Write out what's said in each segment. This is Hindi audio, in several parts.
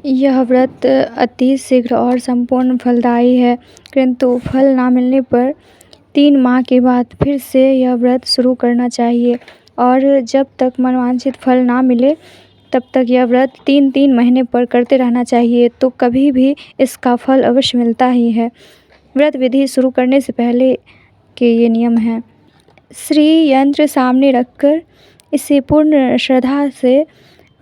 यह व्रत अति शीघ्र और संपूर्ण फलदायी है, किंतु फल ना मिलने पर 3 माह के बाद फिर से यह व्रत शुरू करना चाहिए और जब तक मनोवांछित फल ना मिले तब तक यह व्रत 3-3 महीने पर करते रहना चाहिए, तो कभी भी इसका फल अवश्य मिलता ही है। व्रत विधि शुरू करने से पहले के ये नियम हैं। श्री यंत्र सामने रखकर इसे पूर्ण श्रद्धा से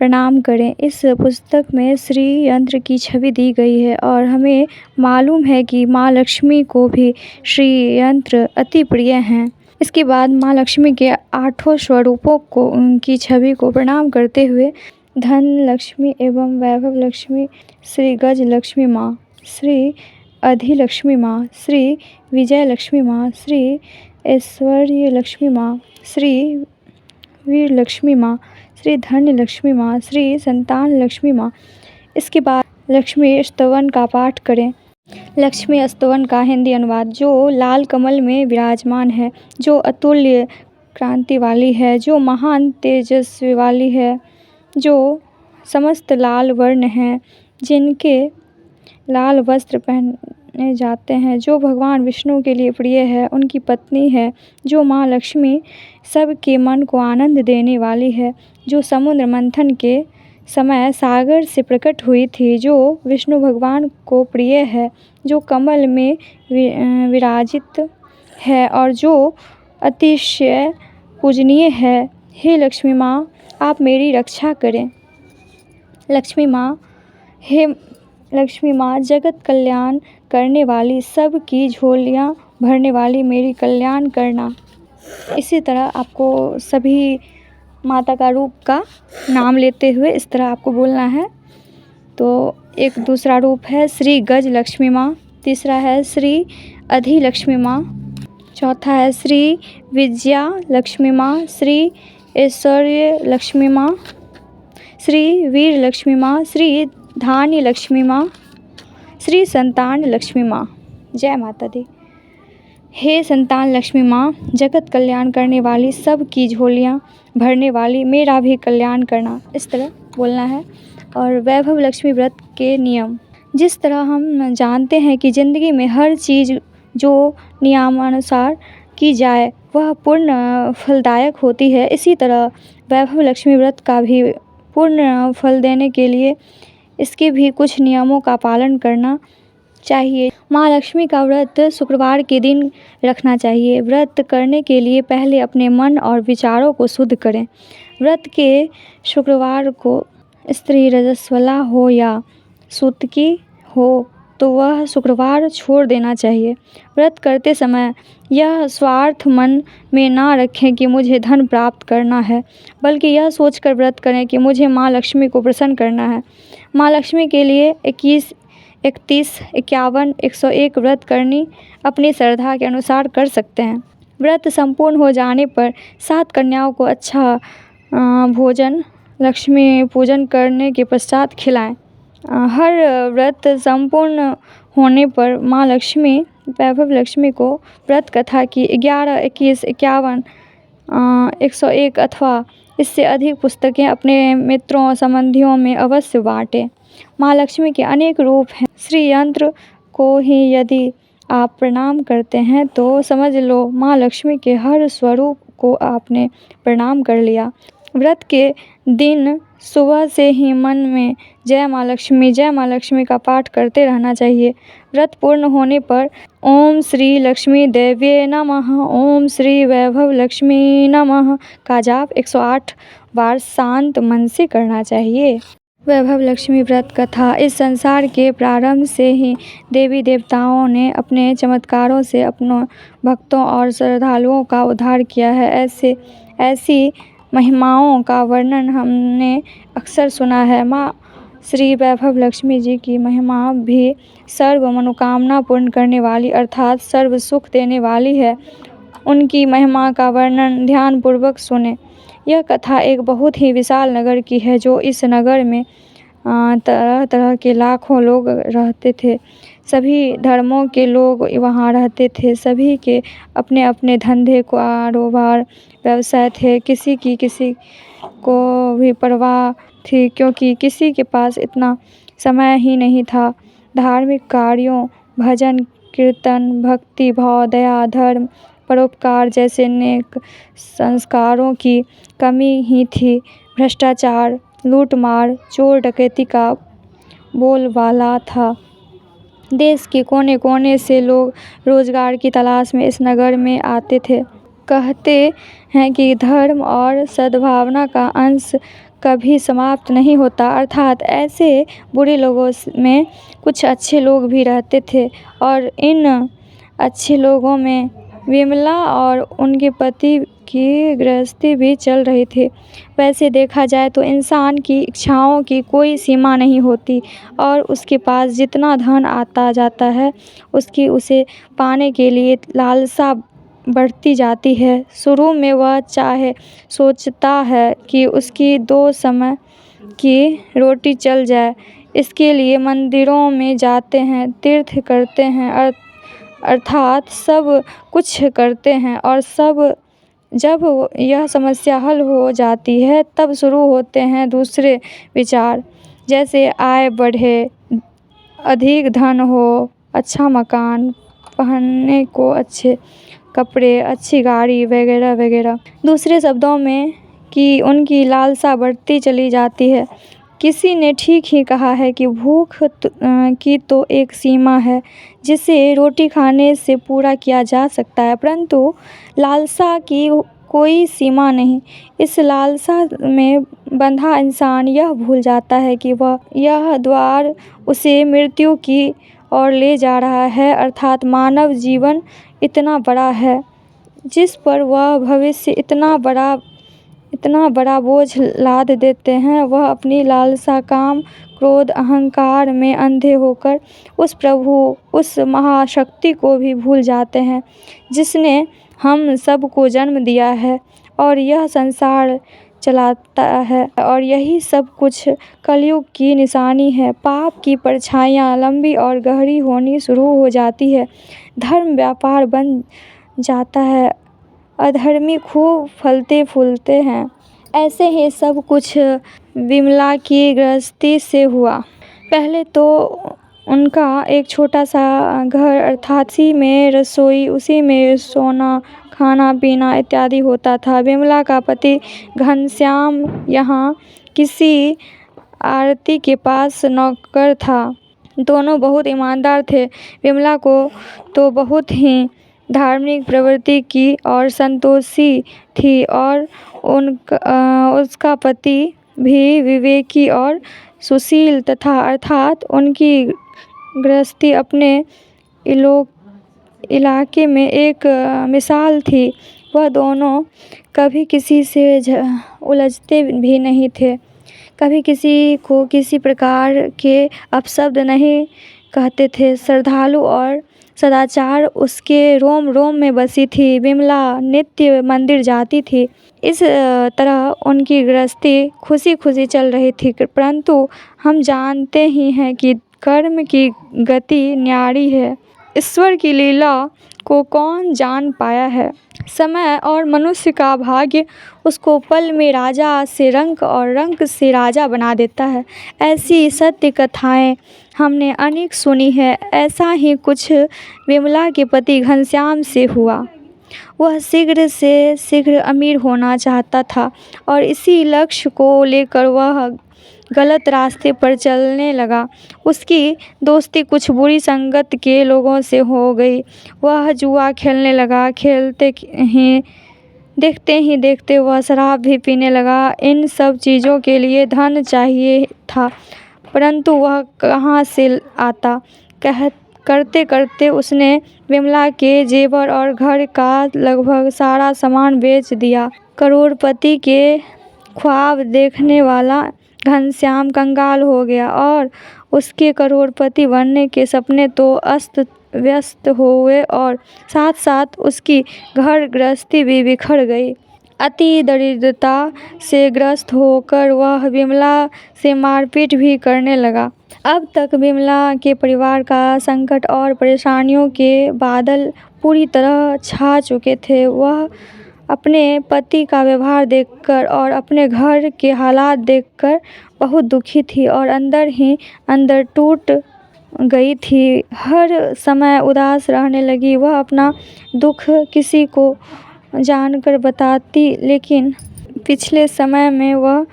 प्रणाम करें। इस पुस्तक में श्री यंत्र की छवि दी गई है और हमें मालूम है कि माँ लक्ष्मी को भी श्री यंत्र अति प्रिय हैं। इसके बाद माँ लक्ष्मी के 8 स्वरूपों को उनकी छवि को प्रणाम करते हुए धन लक्ष्मी एवं वैभव लक्ष्मी, श्री गज लक्ष्मी माँ, श्री अधिलक्ष्मी माँ, श्री विजय लक्ष्मी माँ, श्री ऐश्वर्य लक्ष्मी माँ, श्री वीर लक्ष्मी माँ, श्री धन्य लक्ष्मी माँ, श्री संतान लक्ष्मी माँ। इसके बाद लक्ष्मी स्तवन का पाठ करें। लक्ष्मी स्तवन का हिंदी अनुवाद। जो लाल कमल में विराजमान है, जो अतुल्य क्रांति वाली है, जो महान तेजस्वी वाली है, जो समस्त लाल वर्ण हैं, जिनके लाल वस्त्र पहने जाते हैं, जो भगवान विष्णु के लिए प्रिय है, उनकी पत्नी है, जो माँ लक्ष्मी सबके मन को आनंद देने वाली है, जो समुद्र मंथन के समय सागर से प्रकट हुई थी, जो विष्णु भगवान को प्रिय है, जो कमल में विराजित है और जो अतिशय पूजनीय है। हे लक्ष्मी माँ, आप मेरी रक्षा करें। लक्ष्मी माँ, हे लक्ष्मी माँ, जगत कल्याण करने वाली, सब की झोलियाँ भरने वाली, मेरी कल्याण करना। इसी तरह आपको सभी माता का रूप का नाम लेते हुए इस तरह आपको बोलना है। तो एक दूसरा रूप है श्री गज लक्ष्मी माँ, तीसरा है श्री अधिलक्ष्मी माँ, चौथा है श्री विजया लक्ष्मी माँ, श्री ऐश्वर्य लक्ष्मी माँ, श्री वीर लक्ष्मी माँ, श्री धान्य लक्ष्मी माँ, श्री संतान लक्ष्मी माँ। जय माता दी। हे संतान लक्ष्मी माँ, जगत कल्याण करने वाली, सब की झोलियाँ भरने वाली, मेरा भी कल्याण करना। इस तरह बोलना है। और वैभव लक्ष्मी व्रत के नियम। जिस तरह हम जानते हैं कि ज़िंदगी में हर चीज़ जो नियमानुसार की जाए वह पूर्ण फलदायक होती है, इसी तरह वैभव लक्ष्मी व्रत का भी पूर्ण फल देने के लिए इसके भी कुछ नियमों का पालन करना चाहिए। माँ लक्ष्मी का व्रत शुक्रवार के दिन रखना चाहिए। व्रत करने के लिए पहले अपने मन और विचारों को शुद्ध करें। व्रत के शुक्रवार को स्त्री रजस्वला हो या सूतकी हो तो वह शुक्रवार छोड़ देना चाहिए। व्रत करते समय यह स्वार्थ मन में ना रखें कि मुझे धन प्राप्त करना है, बल्कि यह सोचकर व्रत करें कि मुझे माँ लक्ष्मी को प्रसन्न करना है। माँ लक्ष्मी के लिए 21, 31, 51, 101 व्रत करनी अपनी श्रद्धा के अनुसार कर सकते हैं। व्रत संपूर्ण हो जाने पर 7 कन्याओं को अच्छा भोजन लक्ष्मी पूजन करने के पश्चात खिलाएं। हर व्रत संपूर्ण होने पर माँ लक्ष्मी वैभव लक्ष्मी को व्रत कथा की 11, 21, 51, 101 अथवा इससे अधिक पुस्तकें अपने मित्रों संबंधियों में अवश्य बाँटें। माँ लक्ष्मी के अनेक रूप हैं। श्री यंत्र को ही यदि आप प्रणाम करते हैं तो समझ लो माँ लक्ष्मी के हर स्वरूप को आपने प्रणाम कर लिया। व्रत के दिन सुबह से ही मन में जय माँ लक्ष्मी का पाठ करते रहना चाहिए। व्रत पूर्ण होने पर ओम श्री लक्ष्मी देव्ये नमः, ओम श्री वैभव लक्ष्मी नमः का जाप 108 बार शांत मन से करना चाहिए। वैभव लक्ष्मी व्रत कथा। इस संसार के प्रारंभ से ही देवी देवताओं ने अपने चमत्कारों से अपनों भक्तों और श्रद्धालुओं का उद्धार किया है। ऐसी महिमाओं का वर्णन हमने अक्सर सुना है। माँ श्री वैभव लक्ष्मी जी की महिमा भी सर्व मनोकामना पूर्ण करने वाली अर्थात सर्व सुख देने वाली है। उनकी महिमा का वर्णन ध्यानपूर्वक सुने। यह कथा एक बहुत ही विशाल नगर की है। जो इस नगर में तरह तरह के लाखों लोग रहते थे। सभी धर्मों के लोग वहाँ रहते थे। सभी के अपने अपने धंधे कारोबार व्यवसाय थे। किसी को भी परवाह थी, क्योंकि किसी के पास इतना समय ही नहीं था। धार्मिक कार्यों, भजन कीर्तन, भक्ति भाव, दया, धर्म, परोपकार जैसे नेक संस्कारों की कमी ही थी। भ्रष्टाचार, लूटमार, चोर डकैती का बोलबाला था। देश के कोने कोने से लोग रोजगार की तलाश में इस नगर में आते थे। कहते हैं कि धर्म और सद्भावना का अंश कभी समाप्त नहीं होता, अर्थात ऐसे बुरे लोगों में कुछ अच्छे लोग भी रहते थे, और इन अच्छे लोगों में विमला और उनके पति की गृहस्थी भी चल रही थी। वैसे देखा जाए तो इंसान की इच्छाओं की कोई सीमा नहीं होती, और उसके पास जितना धन आता जाता है उसकी उसे पाने के लिए लालसा बढ़ती जाती है। शुरू में वह सोचता है कि उसकी 2 समय की रोटी चल जाए, इसके लिए मंदिरों में जाते हैं, तीर्थ करते हैं, अर्थात सब कुछ करते हैं, और जब यह समस्या हल हो जाती है तब शुरू होते हैं दूसरे विचार, जैसे आय बढ़े, अधिक धन हो, अच्छा मकान, पहनने को अच्छे कपड़े, अच्छी गाड़ी वगैरह वगैरह। दूसरे शब्दों में कि उनकी लालसा बढ़ती चली जाती है। किसी ने ठीक ही कहा है कि भूख की तो एक सीमा है जिसे रोटी खाने से पूरा किया जा सकता है, परंतु लालसा की कोई सीमा नहीं। इस लालसा में बंधा इंसान यह भूल जाता है कि यह द्वार उसे मृत्यु की ओर ले जा रहा है, अर्थात मानव जीवन इतना बड़ा है जिस पर वह भविष्य इतना बड़ा बोझ लाद देते हैं। वह अपनी लालसा, काम, क्रोध, अहंकार में अंधे होकर उस प्रभु, उस महाशक्ति को भी भूल जाते हैं जिसने हम सबको जन्म दिया है और यह संसार चलाता है, और यही सब कुछ कलयुग की निशानी है। पाप की परछाइयाँ लंबी और गहरी होनी शुरू हो जाती है, धर्म व्यापार बन जाता है, अधर्मी खूब फलते फूलते हैं। ऐसे ही सब कुछ विमला की गृहस्थी से हुआ। पहले तो उनका एक छोटा सा घर, अर्थात उसी में रसोई, उसी में सोना, खाना पीना इत्यादि होता था। विमला का पति घनश्याम यहाँ किसी आरती के पास नौकर था। दोनों बहुत ईमानदार थे। विमला को तो बहुत ही धार्मिक प्रवृत्ति की और संतोषी थी, और उसका पति भी विवेकी और सुशील तथा, अर्थात उनकी गृहस्थी अपने इलाके में एक मिसाल थी। वह दोनों कभी किसी से उलझते भी नहीं थे, कभी किसी को किसी प्रकार के अपशब्द नहीं कहते थे। श्रद्धालु और सदाचार उसके रोम रोम में बसी थी। विमला नित्य मंदिर जाती थी। इस तरह उनकी गृहस्थी खुशी खुशी चल रही थी, परंतु हम जानते ही हैं कि कर्म की गति न्यारी है। ईश्वर की लीला को कौन जान पाया है। समय और मनुष्य का भाग्य उसको पल में राजा से रंक और रंक से राजा बना देता है। ऐसी सत्य कथाएं हमने अनेक सुनी है। ऐसा ही कुछ विमला के पति घनश्याम से हुआ। वह शीघ्र से शीघ्र अमीर होना चाहता था, और इसी लक्ष्य को लेकर वह गलत रास्ते पर चलने लगा। उसकी दोस्ती कुछ बुरी संगत के लोगों से हो गई। वह जुआ खेलने लगा। देखते ही देखते वह शराब भी पीने लगा। इन सब चीज़ों के लिए धन चाहिए था, परंतु वह कहाँ से आता। करते करते उसने विमला के जेवर और घर का लगभग सारा सामान बेच दिया। करोड़पति के ख्वाब देखने वाला घनश्याम कंगाल हो गया, और उसके करोड़पति बनने के सपने तो अस्त व्यस्त हुए, और साथ साथ उसकी घर गृहस्थी भी बिखर गई। अति दरिद्रता से ग्रस्त होकर वह विमला से मारपीट भी करने लगा। अब तक विमला के परिवार का संकट और परेशानियों के बादल पूरी तरह छा चुके थे। वह अपने पति का व्यवहार देखकर और अपने घर के हालात देखकर बहुत दुखी थी और अंदर ही अंदर टूट गई थी। हर समय उदास रहने लगी। वह अपना दुख किसी को जानकर बताती, लेकिन पिछले समय में वह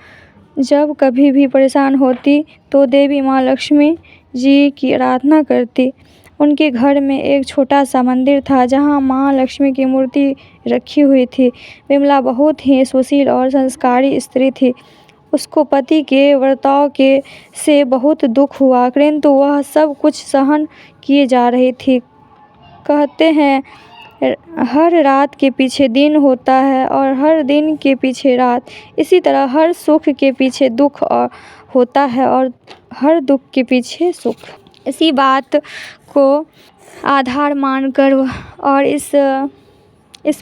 जब कभी भी परेशान होती तो देवी माँ लक्ष्मी जी की आराधना करती। उनके घर में एक छोटा सा मंदिर था जहाँ माँ लक्ष्मी की मूर्ति रखी हुई थी। विमला बहुत ही सुशील और संस्कारी स्त्री थी। उसको पति के बर्ताव के से बहुत दुख हुआ, किंतु वह सब कुछ सहन किए जा रही थी। कहते हैं हर रात के पीछे दिन होता है और हर दिन के पीछे रात। इसी तरह हर सुख के पीछे दुख होता है और हर दुख के पीछे सुख। इसी बात को आधार मानकर और इस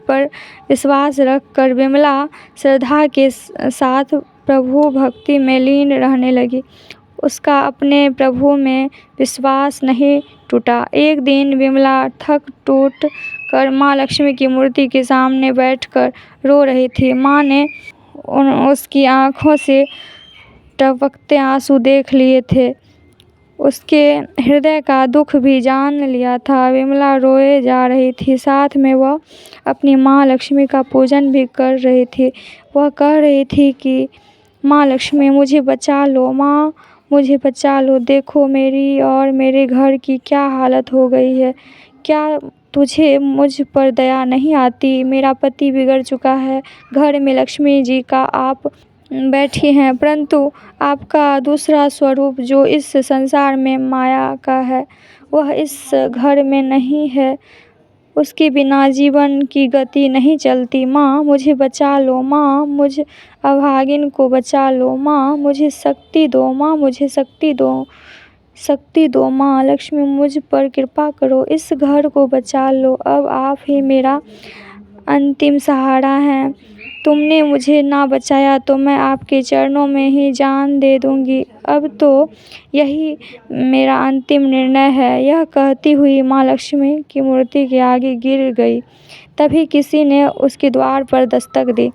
पर विश्वास रखकर विमला श्रद्धा के साथ प्रभु भक्ति में लीन रहने लगी। उसका अपने प्रभु में विश्वास नहीं टूटा। एक दिन विमला थक टूट कर माँ लक्ष्मी की मूर्ति के सामने बैठकर रो रही थी। माँ ने उसकी आंखों से टपकते आंसू देख लिए थे। उसके हृदय का दुख भी जान लिया था। विमला रोए जा रही थी, साथ में वह अपनी माँ लक्ष्मी का पूजन भी कर रही थी। वह कह रही थी कि माँ लक्ष्मी, मुझे बचा लो, माँ मुझे बचा लो। देखो मेरी और मेरे घर की क्या हालत हो गई है। क्या तुझे मुझ पर दया नहीं आती? मेरा पति बिगड़ चुका है। घर में लक्ष्मी जी का आप बैठी हैं, परंतु आपका दूसरा स्वरूप जो इस संसार में माया का है, वह इस घर में नहीं है। उसके बिना जीवन की गति नहीं चलती। माँ मुझे बचा लो, माँ मुझ अभागिन को बचा लो, माँ मुझे शक्ति दो, माँ मुझे शक्ति दो, शक्ति दो। माँ लक्ष्मी मुझ पर कृपा करो, इस घर को बचा लो। अब आप ही मेरा अंतिम सहारा हैं। तुमने मुझे ना बचाया तो मैं आपके चरणों में ही जान दे दूंगी। अब तो यही मेरा अंतिम निर्णय है। यह कहती हुई माँ लक्ष्मी की मूर्ति के आगे गिर गई। तभी किसी ने उसके द्वार पर दस्तक दी।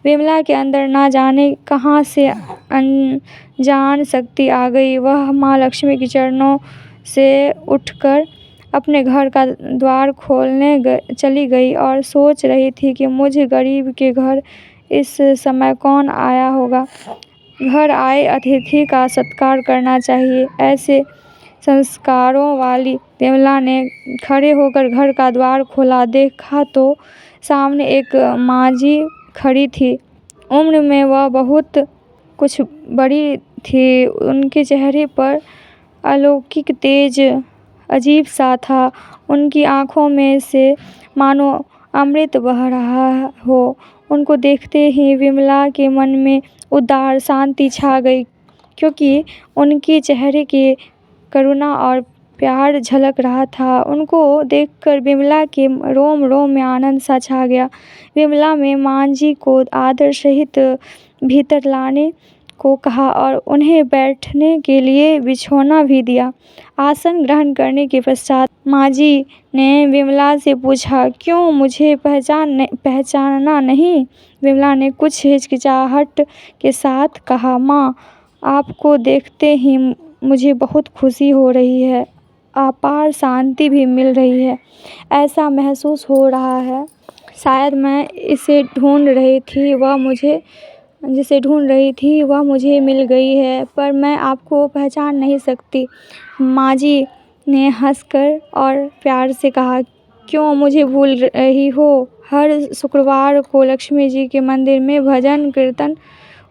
विमला के अंदर ना जाने कहाँ से अनजान शक्ति आ गई। वह माँ लक्ष्मी के चरणों से उठकर अपने घर का द्वार खोलने चली गई और सोच रही थी कि मुझ गरीब के घर इस समय कौन आया होगा। घर आए अतिथि का सत्कार करना चाहिए। ऐसे संस्कारों वाली विमला ने खड़े होकर घर का द्वार खोला। देखा तो सामने एक माँझी खड़ी थी। उम्र में वह बहुत कुछ बड़ी थी। उनके चेहरे पर अलौकिक तेज अजीब सा था। उनकी आंखों में से मानो अमृत बह रहा हो। उनको देखते ही विमला के मन में उदार शांति छा गई, क्योंकि उनके चेहरे के करुणा और प्यार झलक रहा था। उनको देखकर विमला के रोम रोम में आनंद सा छा गया। विमला में मांझी को आदर सहित भीतर लाने को कहा और उन्हें बैठने के लिए बिछौना भी दिया। आसन ग्रहण करने के पश्चात मांझी ने विमला से पूछा, क्यों मुझे पहचाना नहीं? विमला ने कुछ हिचकिचाहट के साथ कहा, माँ आपको देखते ही मुझे बहुत खुशी हो रही है, अपार शांति भी मिल रही है। ऐसा महसूस हो रहा है शायद मैं जिसे ढूंढ रही थी वह मुझे मिल गई है, पर मैं आपको पहचान नहीं सकती। माँझी ने हंसकर और प्यार से कहा, क्यों मुझे भूल रही हो? हर शुक्रवार को लक्ष्मी जी के मंदिर में भजन कीर्तन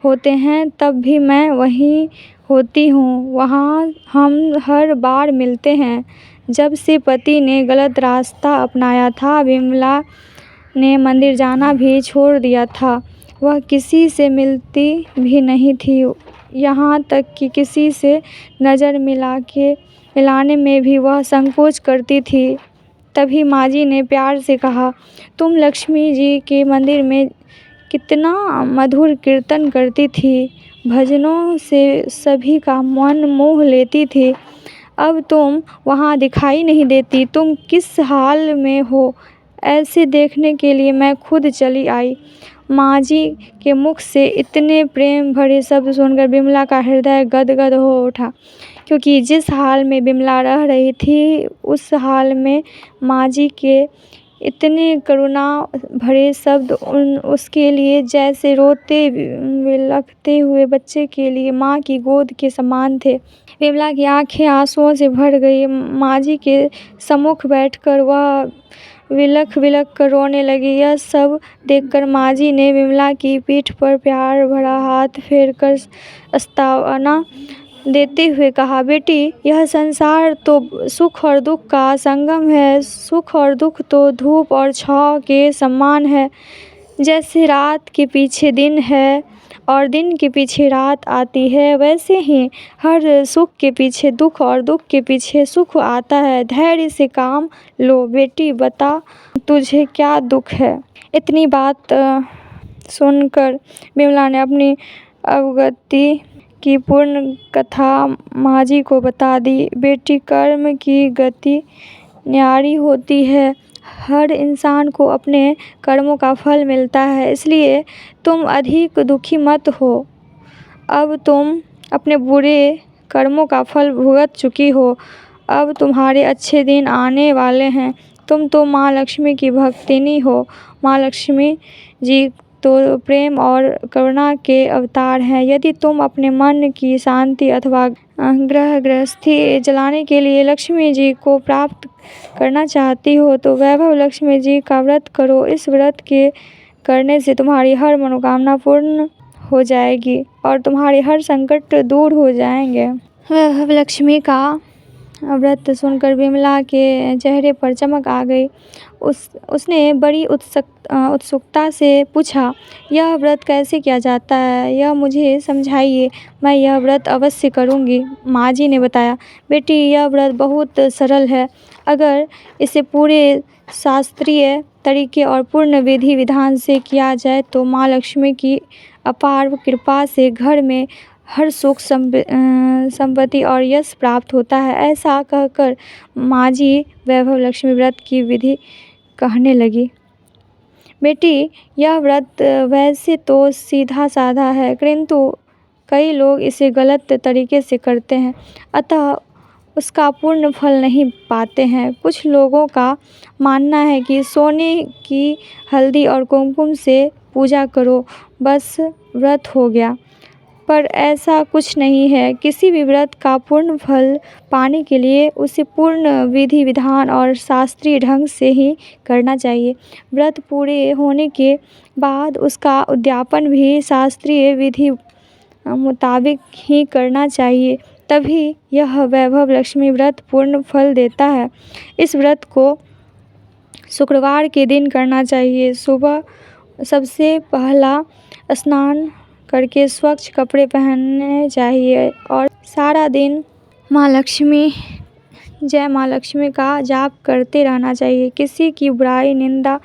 होते हैं, तब भी मैं वहीं होती हूँ। वहाँ हम हर बार मिलते हैं। जब से पति ने गलत रास्ता अपनाया था, विमला ने मंदिर जाना भी छोड़ दिया था। वह किसी से मिलती भी नहीं थी, यहाँ तक कि किसी से नज़र मिलाने में भी वह संकोच करती थी। तभी माँझी ने प्यार से कहा, तुम लक्ष्मी जी के मंदिर में कितना मधुर कीर्तन करती थी, भजनों से सभी का मन मोह लेती थी। अब तुम वहाँ दिखाई नहीं देती। तुम किस हाल में हो, ऐसे देखने के लिए मैं खुद चली आई। माँ जी के मुख से इतने प्रेम भरे शब्द सुनकर विमला का हृदय गदगद हो उठा, क्योंकि जिस हाल में विमला रह रही थी उस हाल में माँ जी के इतने करुणा भरे शब्द उसके लिए जैसे रोते बिलखते हुए बच्चे के लिए माँ की गोद के समान थे। विमला की आंखें आंसुओं से भर गई। माँ जी के सम्मुख बैठकर वह विलख विलख कर रोने लगी। यह सब देखकर माँ जी ने विमला की पीठ पर प्यार भरा हाथ फेरकर अस्तावना देते हुए कहा, बेटी, यह संसार तो सुख और दुख का संगम है। सुख और दुख तो धूप और छाँव के समान है। जैसे रात के पीछे दिन है और दिन के पीछे रात आती है, वैसे ही हर सुख के पीछे दुख और दुख के पीछे सुख आता है। धैर्य से काम लो। बेटी, बता तुझे क्या दुख है। इतनी बात सुनकर विमला ने अपनी अवगति की पूर्ण कथा माँ जी को बता दी। बेटी, कर्म की गति न्यारी होती है। हर इंसान को अपने कर्मों का फल मिलता है, इसलिए तुम अधिक दुखी मत हो। अब तुम अपने बुरे कर्मों का फल भुगत चुकी हो। अब तुम्हारे अच्छे दिन आने वाले हैं। तुम तो माँ लक्ष्मी की भक्तिनी हो। माँ लक्ष्मी जी तो प्रेम और करुणा के अवतार हैं। यदि तुम अपने मन की शांति अथवा ग्रह गृहस्थी जलाने के लिए लक्ष्मी जी को प्राप्त करना चाहती हो तो वैभव लक्ष्मी जी का व्रत करो। इस व्रत के करने से तुम्हारी हर मनोकामना पूर्ण हो जाएगी और तुम्हारे हर संकट दूर हो जाएंगे। वैभव लक्ष्मी का व्रत सुनकर विमला के चेहरे पर चमक आ गई। उसने बड़ी उत्सुकता से पूछा, यह व्रत कैसे किया जाता है, यह मुझे समझाइए। मैं यह व्रत अवश्य करूँगी। माँ जी ने बताया, बेटी, यह व्रत बहुत सरल है। अगर इसे पूरे शास्त्रीय तरीके और पूर्ण विधि विधान से किया जाए तो माँ लक्ष्मी की अपार कृपा से घर में हर सुख संपत्ति और यश प्राप्त होता है। ऐसा कहकर माँ जी वैभव लक्ष्मी व्रत की विधि कहने लगी। बेटी, यह व्रत वैसे तो सीधा साधा है, किंतु कई लोग इसे गलत तरीके से करते हैं, अतः उसका पूर्ण फल नहीं पाते हैं। कुछ लोगों का मानना है कि सोने की हल्दी और कुमकुम से पूजा करो, बस व्रत हो गया। पर ऐसा कुछ नहीं है। किसी भी व्रत का पूर्ण फल पाने के लिए उसे पूर्ण विधि विधान और शास्त्रीय ढंग से ही करना चाहिए। व्रत पूरे होने के बाद उसका उद्यापन भी शास्त्रीय विधि मुताबिक ही करना चाहिए, तभी यह वैभव लक्ष्मी व्रत पूर्ण फल देता है। इस व्रत को शुक्रवार के दिन करना चाहिए। सुबह सबसे पहला स्नान करके स्वच्छ कपड़े पहनने चाहिए और सारा दिन माँ लक्ष्मी, जय माँ लक्ष्मी का जाप करते रहना चाहिए। किसी की बुराई, निंदा,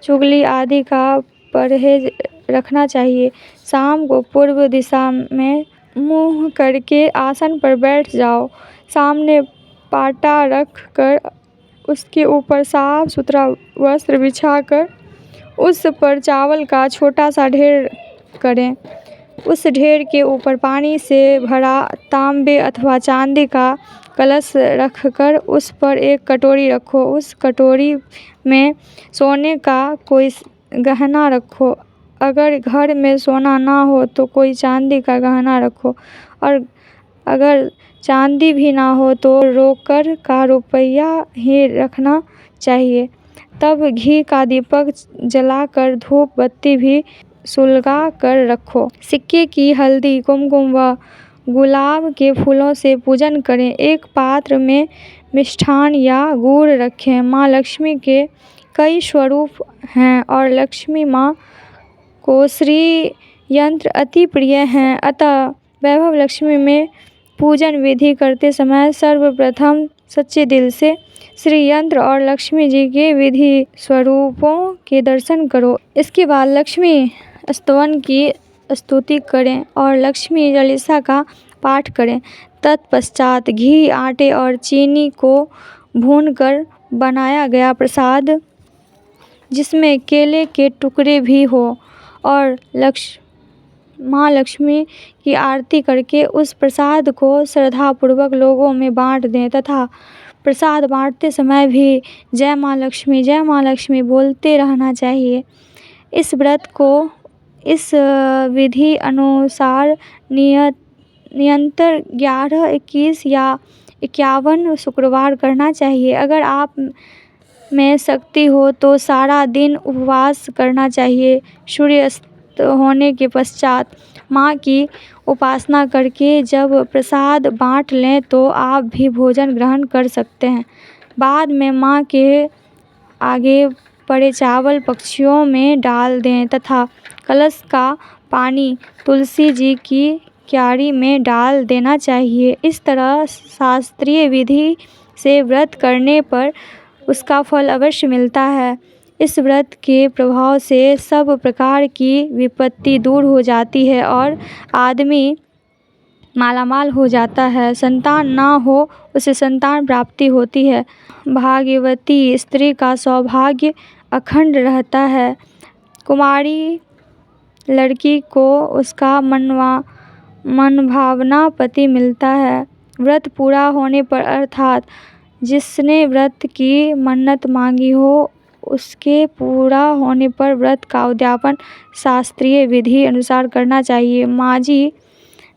चुगली आदि का परहेज रखना चाहिए। शाम को पूर्व दिशा में मुंह करके आसन पर बैठ जाओ। सामने पाटा रख कर उसके ऊपर साफ सुथरा वस्त्र बिछाकर उस पर चावल का छोटा सा ढेर करें। उस ढेर के ऊपर पानी से भरा तांबे अथवा चांदी का कलश रखकर उस पर एक कटोरी रखो। उस कटोरी में सोने का कोई गहना रखो। अगर घर में सोना ना हो तो कोई चांदी का गहना रखो, और अगर चांदी भी ना हो तो रोकड़ का रुपया ही रखना चाहिए। तब घी का दीपक जलाकर धूप बत्ती भी सुलगा कर रखो। सिक्के की हल्दी, कुमकुम व गुलाब के फूलों से पूजन करें। एक पात्र में मिष्ठान या गुड़ रखें। माँ लक्ष्मी के कई स्वरूप हैं और लक्ष्मी माँ को श्री यंत्र अति प्रिय हैं, अतः वैभव लक्ष्मी में पूजन विधि करते समय सर्वप्रथम सच्चे दिल से श्री यंत्र और लक्ष्मी जी के विधि स्वरूपों के दर्शन करो। इसके बाद लक्ष्मी स्तवन की स्तुति करें और लक्ष्मी चालीसा का पाठ करें। तत्पश्चात घी, आटे और चीनी को भूनकर बनाया गया प्रसाद, जिसमें केले के टुकड़े भी हो और माँ लक्ष्मी की आरती करके उस प्रसाद को श्रद्धापूर्वक लोगों में बांट दें तथा प्रसाद बांटते समय भी जय माँ लक्ष्मी बोलते रहना चाहिए। इस व्रत को इस विधि अनुसार निरंतर 11, 21 या 51 शुक्रवार करना चाहिए। अगर आप में शक्ति हो तो सारा दिन उपवास करना चाहिए। सूर्यास्त होने के पश्चात माँ की उपासना करके जब प्रसाद बांट लें तो आप भी भोजन ग्रहण कर सकते हैं। बाद में माँ के आगे पड़े चावल पक्षियों में डाल दें तथा कलश का पानी तुलसी जी की क्यारी में डाल देना चाहिए। इस तरह शास्त्रीय विधि से व्रत करने पर उसका फल अवश्य मिलता है। इस व्रत के प्रभाव से सब प्रकार की विपत्ति दूर हो जाती है और आदमी मालामाल हो जाता है। संतान ना हो उसे संतान प्राप्ति होती है। भाग्यवती स्त्री का सौभाग्य अखंड रहता है। कुमारी लड़की को उसका मनभावना पति मिलता है। व्रत पूरा होने पर अर्थात जिसने व्रत की मन्नत मांगी हो उसके पूरा होने पर व्रत का उद्यापन शास्त्रीय विधि अनुसार करना चाहिए। माँ जी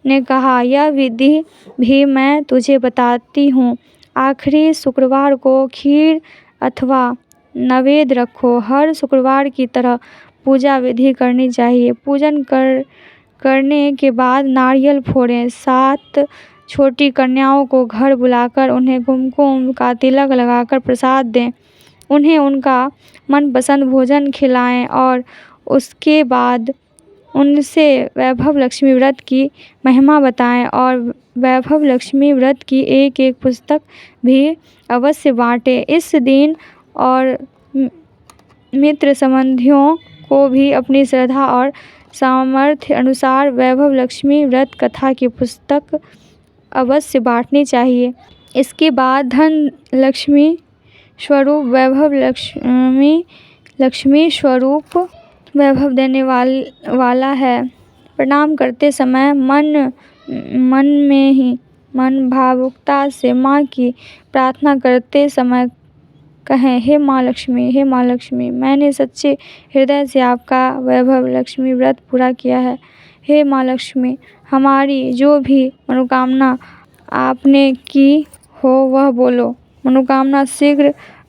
ने कहा, यह विधि भी मैं तुझे बताती हूँ। आखिरी शुक्रवार को खीर अथवा नैवेद्य रखो। हर शुक्रवार की तरह पूजा विधि करनी चाहिए। पूजन करने के बाद नारियल फोड़ें। 7 छोटी कन्याओं को घर बुलाकर उन्हें कुमकुम का तिलक लगाकर प्रसाद दें। उन्हें उनका मनपसंद भोजन खिलाएं और उसके बाद उनसे वैभव लक्ष्मी व्रत की महिमा बताएं और वैभव लक्ष्मी व्रत की एक पुस्तक भी अवश्य बांटें। इस दिन और मित्र संबंधियों को भी अपनी श्रद्धा और सामर्थ्य अनुसार वैभव लक्ष्मी व्रत कथा की पुस्तक अवश्य बांटनी चाहिए। इसके बाद धन लक्ष्मी स्वरूप वैभव लक्ष्मी स्वरूप वैभव देने वाला है। प्रणाम करते समय मन में ही मन भावुकता से माँ की प्रार्थना करते समय कहें, हे माँ लक्ष्मी, मैंने सच्चे हृदय से आपका वैभव लक्ष्मी व्रत पूरा किया है। हे माँ लक्ष्मी, हमारी जो भी मनोकामना आपने की हो वह बोलो। मनोकामना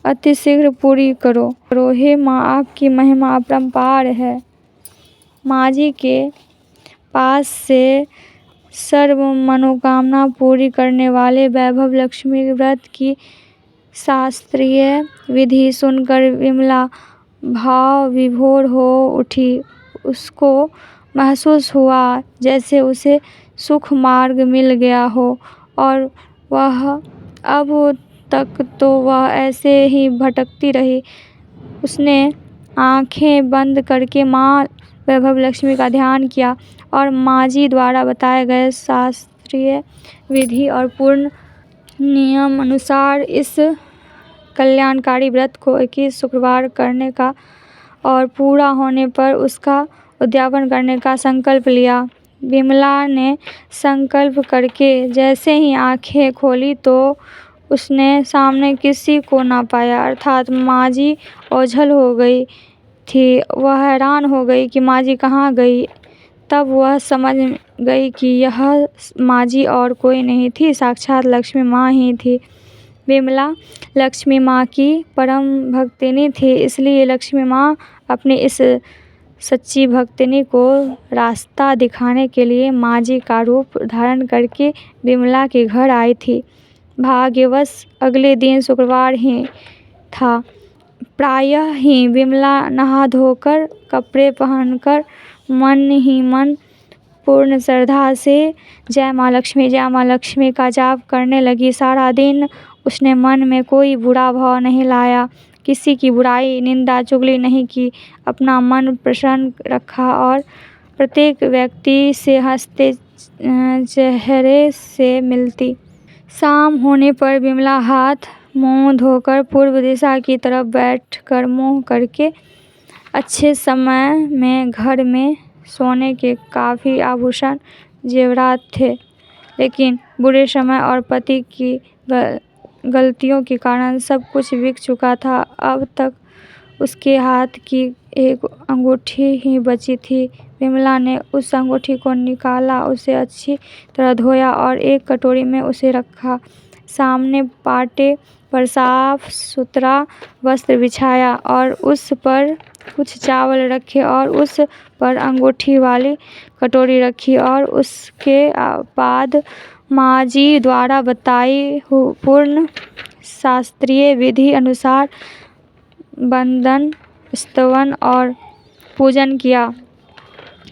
अतिशीघ्र पूरी करो। हे माँ, आपकी महिमा अपरंपार है। माँ जी के पास से सर्व मनोकामना पूरी करने वाले वैभव लक्ष्मी व्रत की शास्त्रीय विधि सुनकर विमला भाव विभोर हो उठी। उसको महसूस हुआ जैसे उसे सुख मार्ग मिल गया हो और वह अब तक तो वह ऐसे ही भटकती रही। उसने आंखें बंद करके माँ वैभव लक्ष्मी का ध्यान किया और माँ जी द्वारा बताए गए शास्त्रीय विधि और पूर्ण नियम अनुसार इस कल्याणकारी व्रत को 21 शुक्रवार करने का और पूरा होने पर उसका उद्यापन करने का संकल्प लिया। विमला ने संकल्प करके जैसे ही आंखें खोली तो उसने सामने किसी को ना पाया, अर्थात माँ जी ओझल हो गई थी। वह हैरान हो गई कि माँ जी कहाँ गई। तब वह समझ गई कि यह माँ जी और कोई नहीं थी, साक्षात लक्ष्मी माँ ही थी। विमला लक्ष्मी माँ की परम भक्तिनी थी, इसलिए लक्ष्मी माँ अपनी इस सच्ची भक्तिनी को रास्ता दिखाने के लिए माँ जी का रूप धारण करके विमला के घर आई थी। भाग्यवश अगले दिन शुक्रवार ही था। प्रायः ही विमला नहा धोकर कपड़े पहनकर मन ही मन पूर्ण श्रद्धा से जय माँ लक्ष्मी का जाप करने लगी। सारा दिन उसने मन में कोई बुरा भाव नहीं लाया, किसी की बुराई निंदा चुगली नहीं की, अपना मन प्रसन्न रखा और प्रत्येक व्यक्ति से हंसते चेहरे से मिलती। शाम होने पर विमला हाथ मुंह धोकर पूर्व दिशा की तरफ बैठकर मुंह करके अच्छे समय में घर में सोने के काफ़ी आभूषण जेवरात थे, लेकिन बुरे समय और पति की गलतियों के कारण सब कुछ बिक चुका था। अब तक उसके हाथ की एक अंगूठी ही बची थी। विमला ने उस अंगूठी को निकाला, उसे अच्छी तरह धोया और एक कटोरी में उसे रखा। सामने पाटे पर साफ सुथरा वस्त्र बिछाया और उस पर कुछ चावल रखे और उस पर अंगूठी वाली कटोरी रखी और उसके बाद माँ जी द्वारा बताई पूर्ण शास्त्रीय विधि अनुसार वंदन, स्तवन और पूजन किया।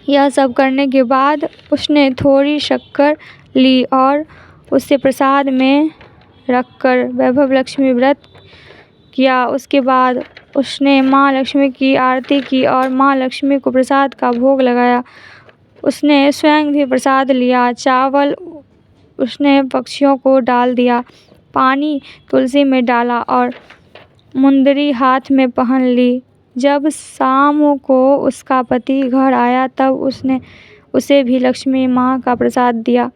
यह सब करने के बाद उसने थोड़ी शक्कर ली और उसे प्रसाद में रखकर वैभव लक्ष्मी व्रत किया। उसके बाद उसने माँ लक्ष्मी की आरती की और माँ लक्ष्मी को प्रसाद का भोग लगाया। उसने स्वयं भी प्रसाद लिया। चावल उसने पक्षियों को डाल दिया, पानी तुलसी में डाला और मुंदरी हाथ में पहन ली। जब शाम को उसका पति घर आया तब उसने उसे भी लक्ष्मी माँ का प्रसाद दिया।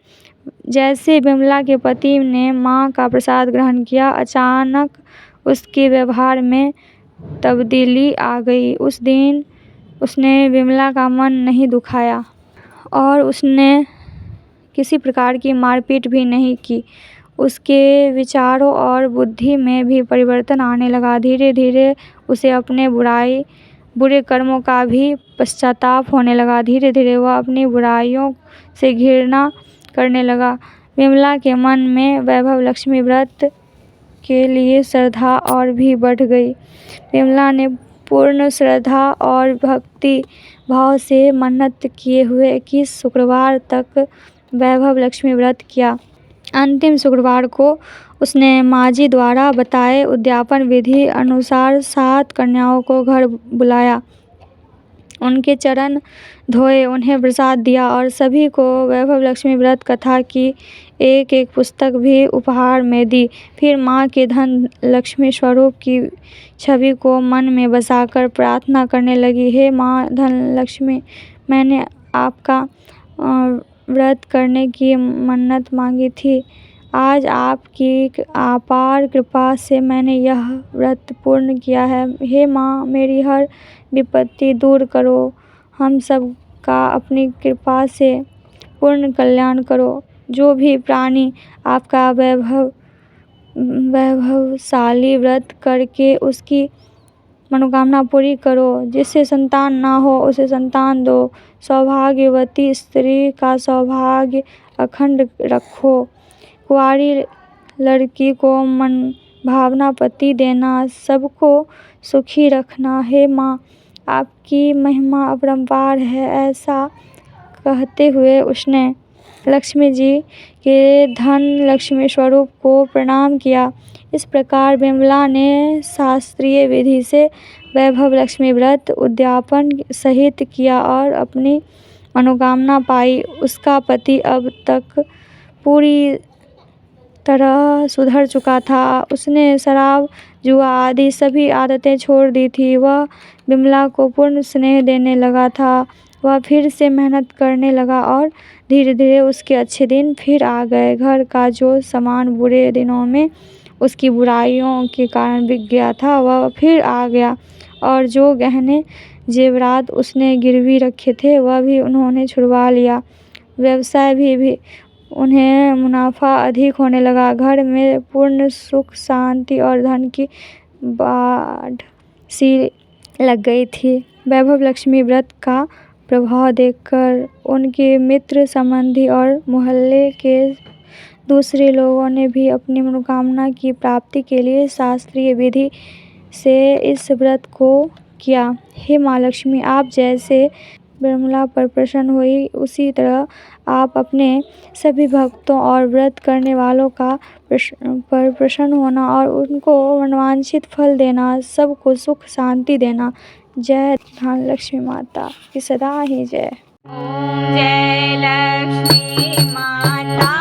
जैसे विमला के पति ने माँ का प्रसाद ग्रहण किया, अचानक उसके व्यवहार में तब्दीली आ गई। उस दिन उसने विमला का मन नहीं दुखाया और उसने किसी प्रकार की मारपीट भी नहीं की। उसके विचारों और बुद्धि में भी परिवर्तन आने लगा। धीरे धीरे उसे अपने बुरे कर्मों का भी पश्चाताप होने लगा। धीरे धीरे वह अपनी बुराइयों से घृणा करने लगा। विमला के मन में वैभव लक्ष्मी व्रत के लिए श्रद्धा और भी बढ़ गई। विमला ने पूर्ण श्रद्धा और भक्ति भाव से मन्नत किए हुए 21 शुक्रवार तक वैभव लक्ष्मी व्रत किया। अंतिम शुक्रवार को उसने माँ जी द्वारा बताए उद्यापन विधि अनुसार 7 कन्याओं को घर बुलाया, उनके चरण धोए, उन्हें प्रसाद दिया और सभी को वैभव लक्ष्मी व्रत कथा की एक पुस्तक भी उपहार में दी। फिर माँ के धन लक्ष्मी स्वरूप की छवि को मन में बसाकर प्रार्थना करने लगी। हे माँ धन लक्ष्मी, मैंने आपका व्रत करने की मन्नत मांगी थी। आज आपकी अपार कृपा से मैंने यह व्रत पूर्ण किया है। हे माँ, मेरी हर विपत्ति दूर करो, हम सब का अपनी कृपा से पूर्ण कल्याण करो। जो भी प्राणी आपका वैभवशाली व्रत करके उसकी मनोकामना पूरी करो। जिससे संतान ना हो उसे संतान दो। सौभाग्यवती स्त्री का सौभाग्य अखंड रखो। कुंवारी लड़की को मन भावना पति देना, सबको सुखी रखना। हे माँ, आपकी महिमा अपरंपार है। ऐसा कहते हुए उसने लक्ष्मी जी के धन लक्ष्मी स्वरूप को प्रणाम किया। इस प्रकार विमला ने शास्त्रीय विधि से वैभव लक्ष्मी व्रत उद्यापन सहित किया और अपनी मनोकामना पाई। उसका पति अब तक पूरी तरह सुधर चुका था। उसने शराब, जुआ आदि सभी आदतें छोड़ दी थी। वह विमला को पूर्ण स्नेह देने लगा था। वह फिर से मेहनत करने लगा और धीरे धीरे उसके अच्छे दिन फिर आ गए। घर का जो सामान बुरे दिनों में उसकी बुराइयों के कारण बिक गया था वह फिर आ गया और जो गहने जेवरात उसने गिरवी रखे थे वह भी उन्होंने छुड़वा लिया। व्यवसाय भी उन्हें मुनाफा अधिक होने लगा। घर में पूर्ण सुख शांति और धन की बाढ़ सी लग गई थी। वैभव लक्ष्मी व्रत का प्रभाव देखकर उनके मित्र, संबंधी और मोहल्ले के दूसरे लोगों ने भी अपनी मनोकामना की प्राप्ति के लिए शास्त्रीय विधि से इस व्रत को किया। हे माँ लक्ष्मी, आप जैसे विमला पर प्रसन्न हुई उसी तरह आप अपने सभी भक्तों और व्रत करने वालों का पर प्रसन्न होना और उनको मनवांछित फल देना, सबको सुख शांति देना। जय धन लक्ष्मी माता की सदा ही जय। जय लक्ष्मी माता।